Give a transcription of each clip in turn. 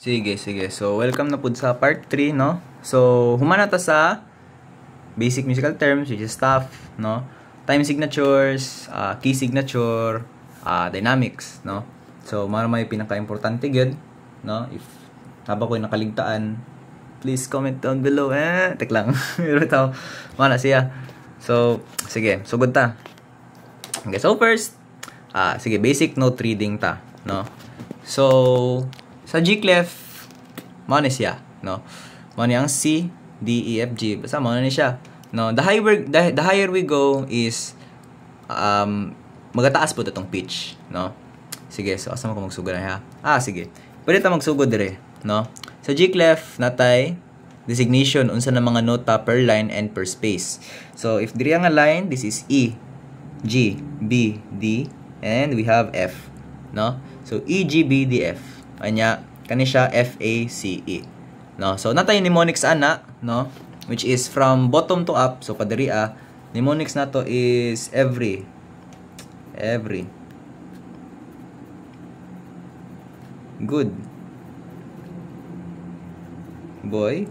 Sige, sige. So, welcome na po sa part 3, no? So, humana ta sa basic musical terms, which is staff, no? Time signatures, key signature, dynamics, no? So, may pinaka-importante gyud, no? If haba ko yung nakaligtaan, please comment down below. Tek lang. Pero ito, mana siya. So, sige. Sugod ta. Okay, so first, sige, basic note reading ta, no? So, sa G clef, mao siya, no? Mao ni ang C, D, E, F, G. Basta mao ni siya, no? The higher we go is magataas po itong pitch, no? Sige, so asa mo ko magsugod na ha? Sige. Pwede ta magsugod dire, no? Sa G clef natay designation unsa na mga nota per line and per space. So if diri nga line, this is E, G, B, D, and we have F, no? So E, G, B, D, F. Anya kani siya F, A, C, E, no? So natay mnemonics ana, no? Which is from bottom to up. So padiri mnemonics nato is every good boy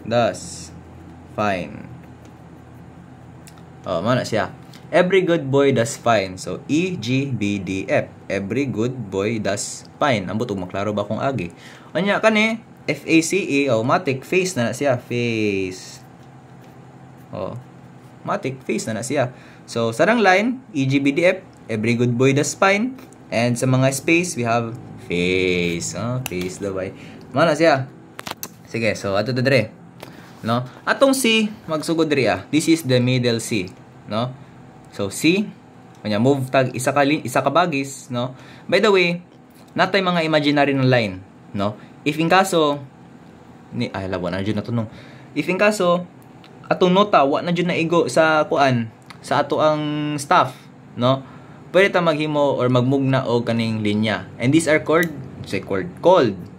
does fine. Mana siya? Every good boy does fine. So, E, G, B, D, F. Every good boy does fine. Ambot, maklaro ba kung agi? Anya, kani, F, A, C, E, matic, face na siya. Face. Matic, face na siya. So, sarang line, E, G, B, D, F. Every good boy does fine. And sa mga space, we have face. Face daw ay. Mana siya? Sige, so, ato dre. No? Atong C, magsugod diri This is the middle C. No? So, C, kanya move tag isa ka bagis, no? By the way, natay mga imaginary na line, no? If in kaso labo na jud natunong. If in kaso atong nota wa na jud na igo sa kuan sa ato ang staff, no? Pwede ta maghimo or magmugna og kaning linya. And these are called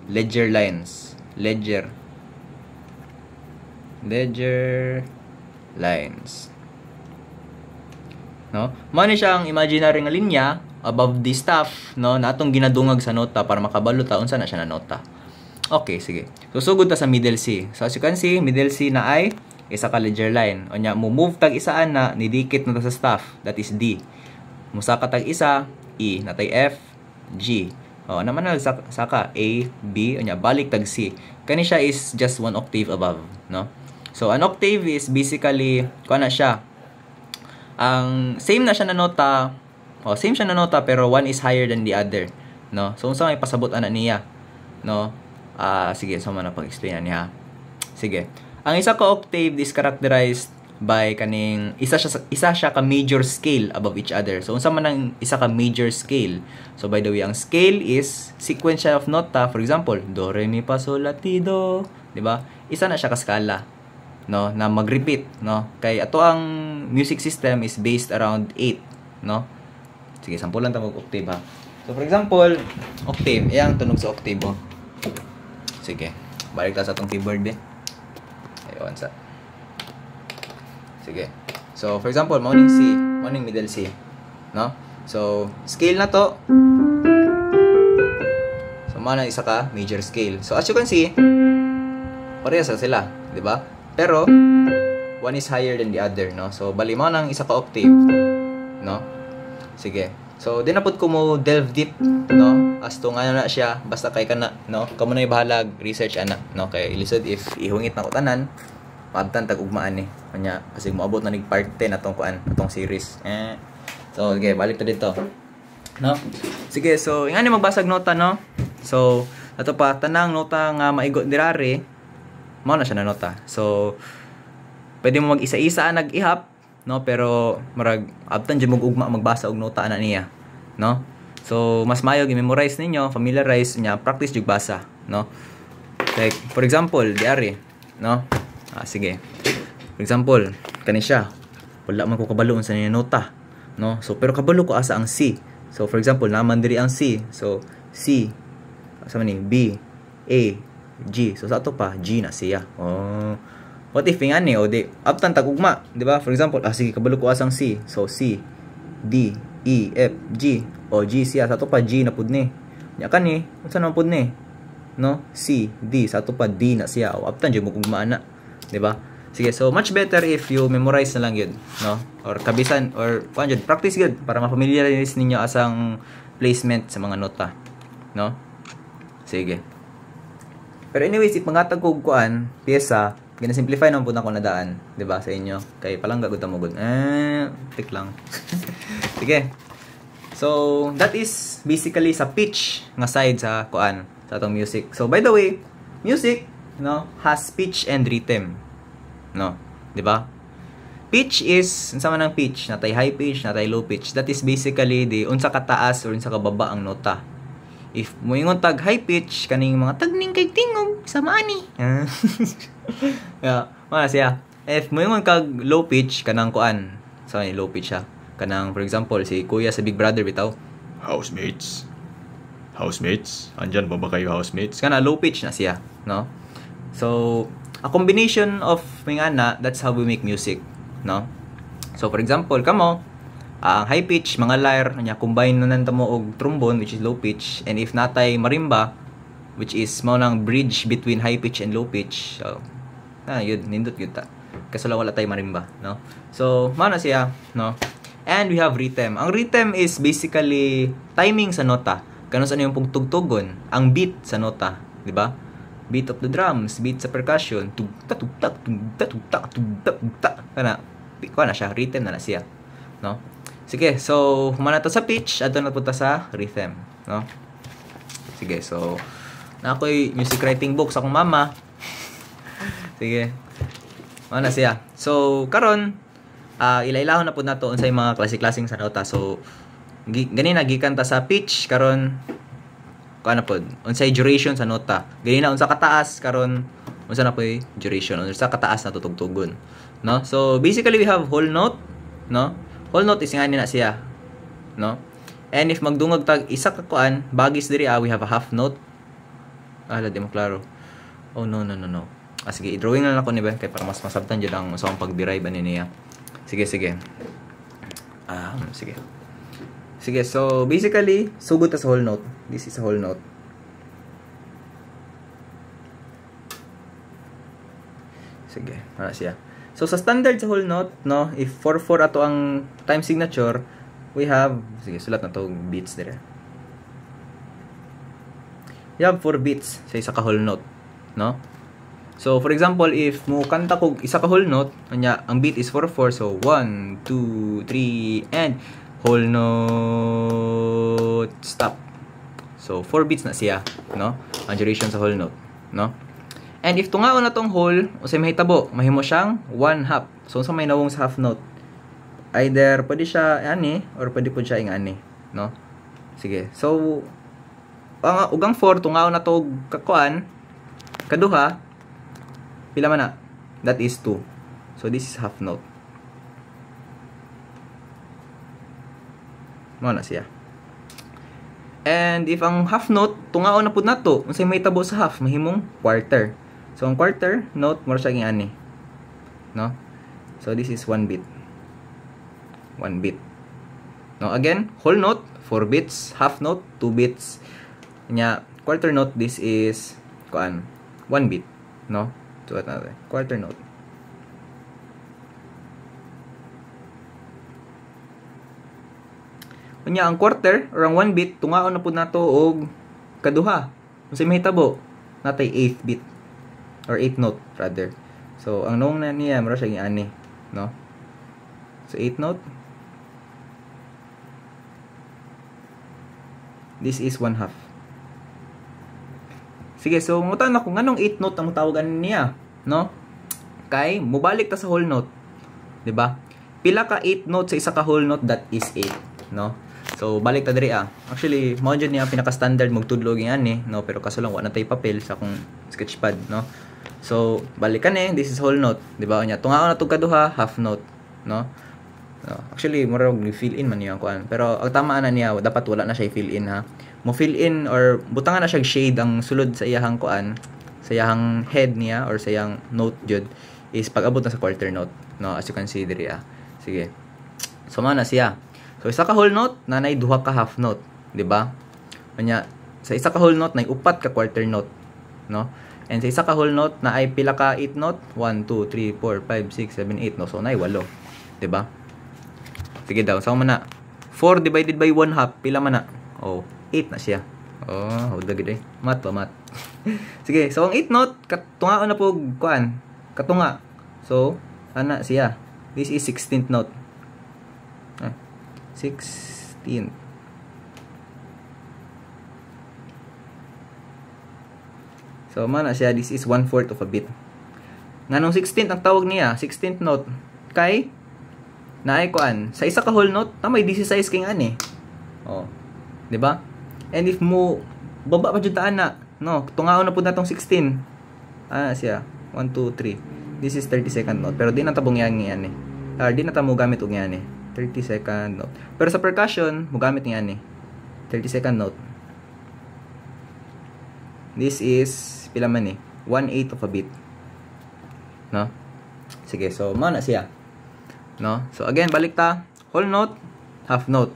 ledger lines. Ledger lines. No? Mao ni siya ang imaginary nga linya above the staff, no, na atong ginadungag sa nota para makabalo ta unsa na siya na nota. Okay, sige. So sugod ta sa middle C. So as you can see, middle C na ay isa ka ledger line. Unya mo move tag isa na nidikit na ta sa staff, that is D. Musaka tag isa E, natay F, G. Naman na saka A, B, unya balik tag C. Kani siya is just one octave above, no? So an octave is basically kuana siya, ang same siya na nota pero one is higher than the other, no? So unsa may pasabot ana niya, no? Sige, so man pag-explain niya. Sige. Ang isa ka octave is characterized by kaning isa siya ka major scale above each other. So unsa man ang isa ka major scale? So by the way, ang scale is sequence of nota. For example, do, re, mi, fa, sol, la, ti, do, di ba? Isa na siya ka skala, no, na mag-repeat, no? Kay ato ang music system is based around 8, no? Sige, sampulan ta mag-octave ha. So for example, octave, iyang tunog sa octave. Sige, balik ta sa atong keyboard ayun sa. Sige. So for example, morning C, morning middle C, no? So scale na to. So mana isa ka major scale. So as you can see, parehas sila, di ba? Pero one is higher than the other, no? So bali mo nang isa ka octave, no? Sige. So dinapod ko mo delve deep, no? As to nga na siya, basta kay kana, no? Kamo na ibahalag research ana, no? Kay ilisod if ihungit na ko tanan, maabtan tag ugmaan ni. Kanya kasi moabot na nig part 10 atong kuan, atong series. So okay, balik ta dito. No? Sige, so ingani magbasag nota, no? So ato pa tanang nota nga maigo dirare, mao na siya na nota. So pwede mo mag-isa-isa nag-ihap, no, pero marag abtan jud mo ugma magbasa og nota ana niya, no? So mas mayo gi-memorize ninyo, familiarize nya, practice jud basa, no? Like for example, diari, no? Sige. For example, kani siya. Wala man ko kabalo unsa niya nota, no? So pero kabalo ko asa ang C. So for example, naman diri ang C. So C, asa man ni B, A, G. So sa ato pa G na siya. What if ingani di abtan tag ugma, di ba? For example, sige kabalo ko asang C. So C, D, E, F, G. G siya sa ato pa G na pud ni. Nya kani, unsa man pud ni? no? C, D, sa ato pa D na siya. O aptan jud mo ugma na, di ba? Sige, so much better if you memorize na lang yun, no? Or kabisan or practice good para ma-familiarize ninyo asang placement sa mga nota, no? Sige. Pero anyways, if mangatag ko kuan, pyesa, gina-simplify naman po na ko na daan, 'di ba, sa inyo. Kay palangga gud ta mo gud. Tik lang. Sige. So, that is basically sa pitch nga side sa kuan, sa atong music. So, by the way, music, no, has pitch and rhythm. No, 'di ba? Pitch is unsa man ang pitch, natay high pitch, natay low pitch. That is basically the unsa ka taas or unsa ka baba ang nota. If moingon tag high pitch kaning mga tagning kay tingog sa maani. Yeah, wala siya. If moingon kag low pitch kanang kuan, so low pitch siya. Kanang for example si Kuya sa Big Brother bitaw, housemates. Housemates, andyan ba kayo housemates? Kana low pitch na siya, no? So, a combination of mga na, that's how we make music, no? So, for example, kamo, ang high pitch, mga lyre, nya combine na nanta mo og trombone, which is low pitch, and if natay marimba, which is mao nang bridge between high pitch and low pitch. So, yun, nindot yun ta. Kasi wala tay marimba, no? So, mao na siya, no? And we have rhythm. Ang rhythm is basically timing sa nota. Kano sa yung pugtugtugon, ang beat sa nota, di ba? Beat of the drums, beat sa percussion, tugta tugta tugta tugta tugta tugta. Kana siya, rhythm na siya, no? Sige, so humana to sa pitch, ato na punta sa rhythm, no? Sige, so na ako'y music writing book sa akong mama. Sige. Mana siya. So karon ilailahon na pud nato unsay mga klase-klaseng sa nota. So ganina gikan ta sa pitch karon kuan na pod unsay duration sa nota. Ganina unsa kataas karon unsa na poy duration, unsa kataas na tutugtugon, no? So basically we have whole note, no? Whole note is ngani na siya, no? And if magdungog tag isa ka kuan bagis diri we have a half note. Di mo klaro. Oh no. Sige, i-drawing na lang ako ni Ben kay para mas masabtan jud ang usang pag-derive ani niya. Sige. Sige, so basically, sugod ta sa whole note. This is a whole note. Sige, ana siya. So sa standard sa whole note, no, if 4/4 ato ang time signature, we have, sige, sulat na to beats dire. We have 4 beats sa isa ka whole note, no? So for example, if mo kanta ko isa ka whole note, anya ang beat is 4/4, so 1 2 3 and whole note stop. So 4 beats na siya, no? Ang duration sa whole note, no? And if tungaon na tong whole, usay mahitabo, mahimo siyang 1/2. So unsa may nawong sa half note? Either pwede siya ani or pwede pud siya ing ani, no? Sige. So ugang 4 tungaon na to kakuan, kaduha pila man na? That is 2. So this is half note. Mo na siya. And if ang half note tungaon na pud nato, unsay mahitabo sa half, mahimong quarter. So ang quarter note mo siya ing ani, no? So this is 1 beat. 1 beat. No, again, whole note 4 beats, half note 2 beats. Nya quarter note, this is kuan 1 beat, no? So natin quarter note. Unya ang quarter or ang 1 beat tungaon na pud nato og kaduha. Unsay mahitabo? Natay 8th beat or 8th note rather. So ang nung na niya mura siya ani, no? So 8th note. This is 1/2. Sige, so mutan ako nganong 8th note ang tawagan niya, no? Kay mobalik ta sa whole note, 'di ba? Pila ka 8th note sa isa ka whole note, that is 8, no? So balik ta diri Actually, mao jud niya pinaka standard magtudlo ani, no? Pero kaso lang wa na tay papel sa akong sketchpad, no? So balik kan this is whole note, 'di ba? Nya tungaon na tug kaduha, half note, no? Actually, murag ni-fill in man niya kuan. Pero ang tama na niya, dapat wala na siya i-fill in ha. Mo fill in or butangan na siya shade ang sulod sa iyahang kuan, sa iyahang head niya or sa iyang note jud is pag-abot na sa quarter note, no? As you can see diri Sige. So man na siya. So isa ka whole note, nanay duha ka half note, di ba? Anya sa isa ka whole note nay upat ka quarter note, no? And sa isa ka whole note na ay pila ka 8 note, 1 2 3 4 5 6 7 8 no. So nay 8, 'di ba? Sige daw, sama na. 4 divided by 1/2 pila man na? Oh, 8 na siya. Oh, huwag gid eh. Mat. Sige, so ang 8 note katungaon na po kuan. Katunga. So, ana siya. This is 16th note. 16th. So, mana siya, this is 1/4 of a beat. Nganong 16th ang tawag niya, 16th note, kay, naay kuan, sa isa ka whole note, na may 16 king ani. Oh, di ba? And if mo, baba pa dyan taan na, no, tungaon na po na tong 16. Siya, 1, 2, 3. This is 32nd note, pero di na tabong yan eh. Di na tamo gamit og yan eh. 32nd note. Pero sa percussion, mo gamit yan eh. 32nd note. This is pila man eh, 1/8 of a beat. No? Sige, so mana siya. No? So again, balik ta. Whole note, half note,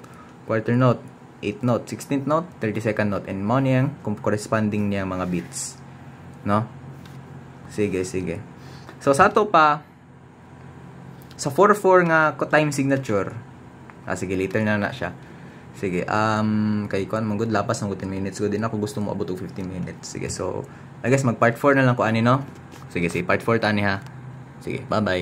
quarter note, 8th note, 16th note, 32nd note, and mo niyang corresponding niya mga beats. No? Sige. So sa to pa sa 4/4 nga time signature. Sige, later na siya. Sige, kay kuan man good lapas ng 10 minutes. Good din ako gusto mo abot og 15 minutes. Sige, so I guess mag part 4 na lang ko ani no. Sige, part 4 tani ha. Sige, bye-bye.